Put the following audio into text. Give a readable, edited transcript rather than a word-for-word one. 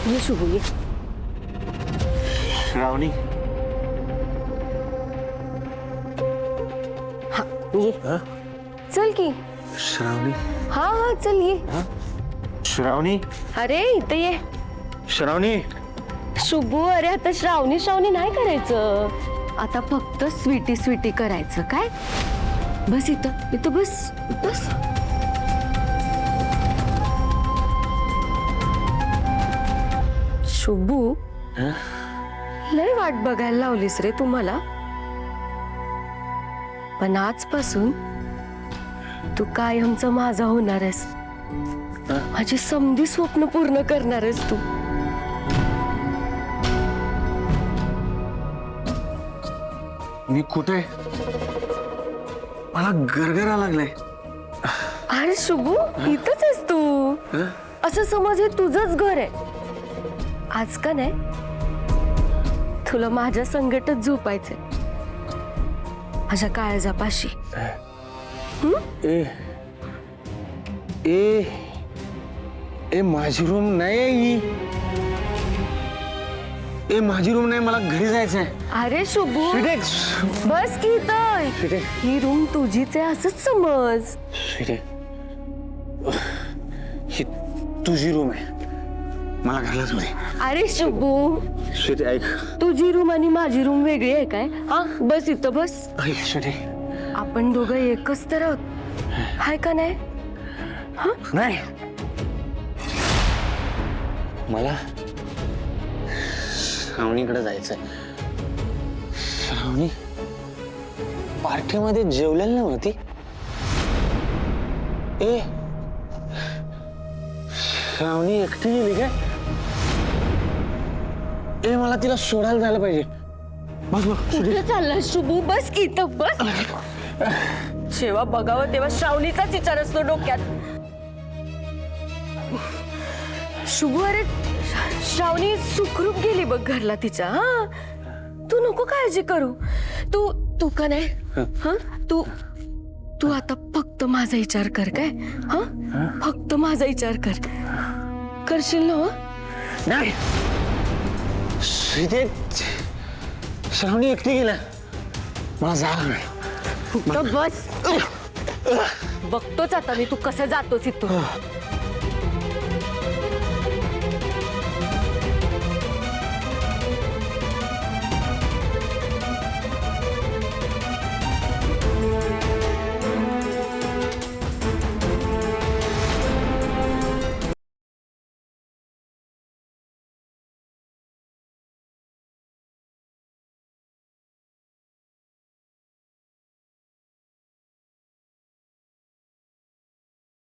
ये शुभू ये. श्रावणी. हा ये. चल की. श्रावणी. हा हा चल ये. श्रावणी. अरे इथे ये. श्रावणी. शुभू अरे आता श्रावणी श्रावणी नाही करायचं. आता फक्त स्वीटी स्वीटी करायचं काय. बस इथं इथं बस बस. शुभू लय वाट बघायला लावलीस रे तुम्हाला. पण आजपासून तू कायमचं माझा होणार आहेस. माझी समधी स्वप्न पूर्ण करणार आहेस तू. मी कुठे. मला गरगरा लागलाय. अरे शुभू इथंच आहेस तू. असं समज हे तुझंच घर आहे. आज का नाही तुला माझ्या संगटच झोपायचंय. माझ्या काळजापाशी. ए ए ए माझी रूम नाही ही. ए माझी रूम नाही. मला घरी जायचंय. अरे शुभू बस की इथं. स्वीटे. ही रूम तुझीच आहे असंच समज. स्वीटे. ही तुझी रूम आहे. मला घरला जाऊ दे. अरे शुभू स्वीटे ऐक. तुझी रूम आणि माझी रूम वेगळी आहे काय. हा बस इथं बस. ऐक स्वीटे. आपण दोघं एकच तर आहोत हाय का नाही. नाही. मला श्रावणीकडे जायचंय. श्रावणी पार्टीमध्ये जेवलेली नव्हती. ए श्रावणी एकटी गेली काय. ए मला तिला सोडायला जायला पाहिजे. बस बघ. कुठे चालला शुभू बस की इथं बस. जेव्हा बघावं तेव्हा श्रावणीचाच विचार असतो डोक्यात. शुभू अरे श्रावणी सुखरूप गेली बघ घरला तिच्या. हा तू नको काळजी करू. तू तू का नाही. हा तू तू आता फक्त माझा विचार कर काय. हा फक्त माझा विचार कर. करशील ना. नाही. श्रीते श्रावणी एकटी गेला. मला जायला नाही. फक्त बस. बघतोच आता मी तू कसं जातोस इथून.